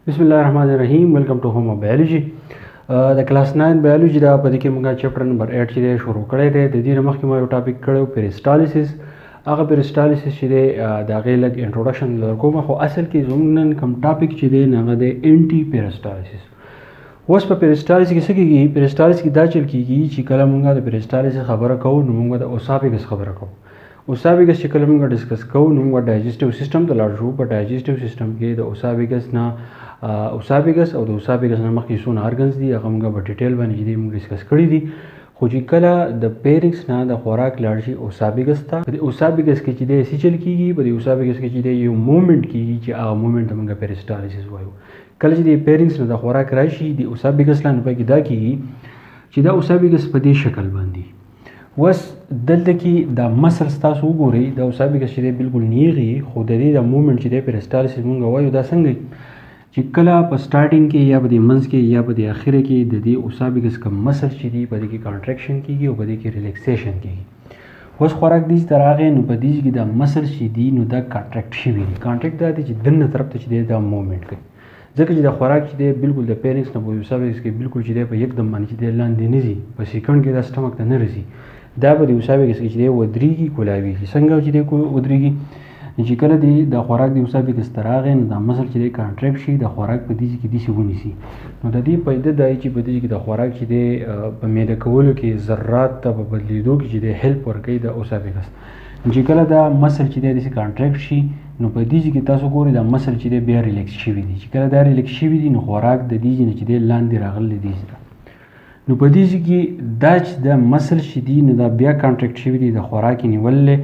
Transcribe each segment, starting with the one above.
بسم الله الرحمن الرحیم. ویلکم ټو هوم بایولوژي. د کلاس 9 بایولوژي دا په دې کې موږ چپټر نمبر 8 چې دی شروع کړی دی. د دې نه مخکې مو یو ټاپک کړی پیریسټالیسس. هغه پیریسټالیسس چې دی د هغې لږ انټروډکشن درکوم، خو اصل کې زموږ نن کوم ټاپک چې دی هغه دی انټي پیریسټالیسس. اوس په پیریسټالیسس کې څه کېږي؟ پیریسټالیسس کې دا چل کېږي چې کله موږ د پیریسټالیسس خبره کوو نو موږ د اوسافیګس خبره کوو. اوسافیګس چې کله موږ ډسکس کوو نو موږ ډایجسټیو سیستم ته لاړ شو. په ډایجسټیو سیستم کې د اوسافیګس نه اوسافیګس او د اوسافیګس نه مخکې څونه ارګنز دي هغه موږ په ډیټیل باندې چې دی موږ ډسکس کړي دي. خو چې کله د پیرکس نه د خوراک لاړ شي اوسافیګس ته، په اوسافیګس کې چې دی څه چل کېږي؟ په اوسافیګس کې چې دی یو مومنټ کېږي چې هغه مومنټ ته موږ پیریسټالیسس وایو. کله چې د پیرکس نه د خوراک راشي د اوسافیګس لاندې پکې دا کېږي چې دا اوسافیګس په دې شکل باندې. اوس دلته کې دا مسلس تاسو وګورئ، د اوسافیګس چې دی بالکل نیغي، خو د دې د مومنټ چې دی پیریسټالیسس موږ وایو دا څنګه چې کله په سټارټینګ کې یا په دې منځ کې یا په دې اخره کې د دې اوسافیګس کوم مسل چې دی په دې کې کانټریکشن کېږي او په دې کې ریلیکسیشن کېږي. اوس خوراک دې ته راغی نو په دې کې دا مسل چې دی نو دا کانټریکټ شوي دي. کانټریکټ دا دی چې دننه طرف ته چې دی دا مومنټ کوي، ځکه چې د خوراک چې دی بالکل د پیرکس نه په اوسافیګس کې بالکل چې دی په یکدم باندې چې دی لاندې نه ځي، په سیکنډ کې دا سټمک ته نه رسي. دا په دې اوسافیګس کې چې دی ودرېږي، کولاویږي. څنګه چې دی ودرېږي چې کله دی د خوراک د اوسافیګس ته راغی نو دا مسل چې دی کانټریکټ شي، د خوراک په دې کې داسې ونیسي. نو د دې فایده دا چې په دې کې د خوراک چې دی په میده کولو کې ذرات ته په بدلېدو کې چې دی هیلپ ورکوي د اوسافیګس. چې کله دا مسل چې دی داسې کانټریکټ شي نو په دې کې تاسو ګورئ دا مسل چې دی بیا ریلیکس شوي دي. چې کله دا ریلیکس شوي دي نو خوراک د دې نه چې دی لاندې راغلی دی. نو په دې کې دا چې دا مسل چې دی نو دا بیا کانټریکټ شوي دي، د خوراک نیولې،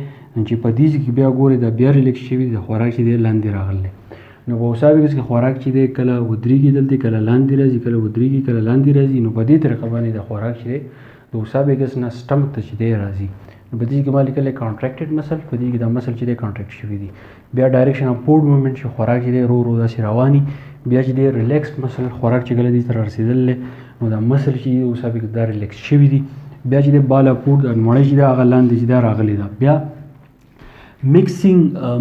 چې په دې کې بیا ګوري دا بیا ریلیکس شوي دي، د خوراک چې دی لاندې راغلی. نو په اوسافیګس کې خوراک چې دی کله ودرېږي دلته، کله لاندې راځي، کله ودرېږي کله لاندې راځي. نو په دې طریقه باندې د خوراک چې دی د اوسافیګس نه سټمک ته چې دی راځي. نو په دې کې ما لیکلی کانټریکټډ مسل، په دې کې دا مسل چې دی کانټریکټ شوي دي. بیا ډایرکشن اف فوډ مومنټ چې خوراک چې دی ورو ورو داسې رواني. بیا چې دی ریلیکس مسل، خوراک چې کله دې ته رارسېدلی نو دا مسل چې دی اوسافیګس دا ریلیکس شوي دي. بیا چې دی بالا فوډ دا نوړی چې دی هغه لاندې چې دا راغلی ده. بیا میکسینګ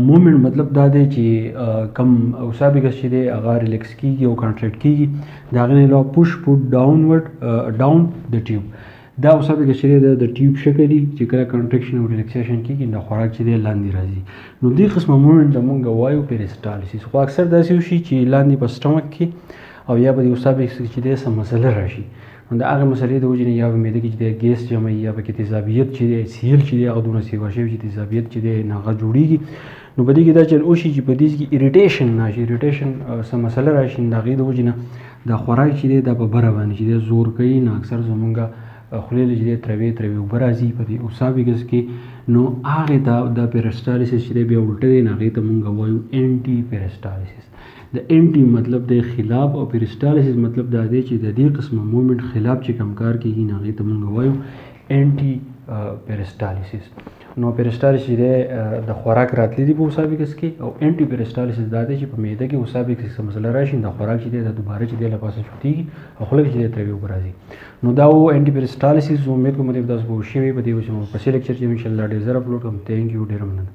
مومنټ مطلب دا دی چې کم اوسافیګس چې دی هغه ریلیکس کېږي او کانټریکټ کېږي، د هغې نه علاوه پوش پوټ ډاونورډ ډاون د ټیوب. دا اوسافیګس چې دی د ټیوب شکل دی چې کله کانټریکشن او ریلیکسیشن کېږي د خوراک چې دی لاندې راځي. نو دې قسمه مومنټ ته موږ وایو پیریسټالیسس. خو اکثر داسې وشي چې لاندې په سټمک کې او یا په دې اوسافیګس کې چې دی څه مسله راشي، نو د هغې مسلې د وجې نه یا په معده کې چې دی ګیس جمع یا پکې تیزابیت چې دی سیل چې دی هغه دونه سیوا شوي چې تیزابیت چې دی هغه جوړېږي. نو په دې کې دا چل وشي چې په دې کې اریټیشن راشي، اریټیشن څه مسله راشي، د هغې د وجې نه د خوراک چې دی دا په بره باندې چې دی زور کوي. نو اکثر زمونږ خولې له چې دی تروې اوبه راځي په دې اوسافیګس کې. نو هغې ته دا پیریسټالیسس چې دی بیا الټه دی، نو هغې ته مونږ وایو انټي پیریسټالیسس. د انټي مطلب دی خلاف او پیریسټالیسس مطلب دا دی چې د دې قسمه مومنټ خلاف چې کم کار کېږي نو هغې ته مونږ وایو انټي پیریسټالیسس. نو پیریسټالیسس چې دی د خوراک راتلی دی په اوسافیګس کې، او انټي پیریسټالیسس دا دی چې په معده کې اوسافیګس څه مسله راشي د خوراک چې دی دا دوباره چې دی له پاسه چوتېږي او خوله کې چې دی تروې اوبه راځي. نو دا و انټي پیریسټالیسس. امید کوم چې تاسو پوه شوي په دې. پسې لیکچر چې انشاءالله ډېر زر اپلوډ کوم. تھینک یو، ډېره مننه.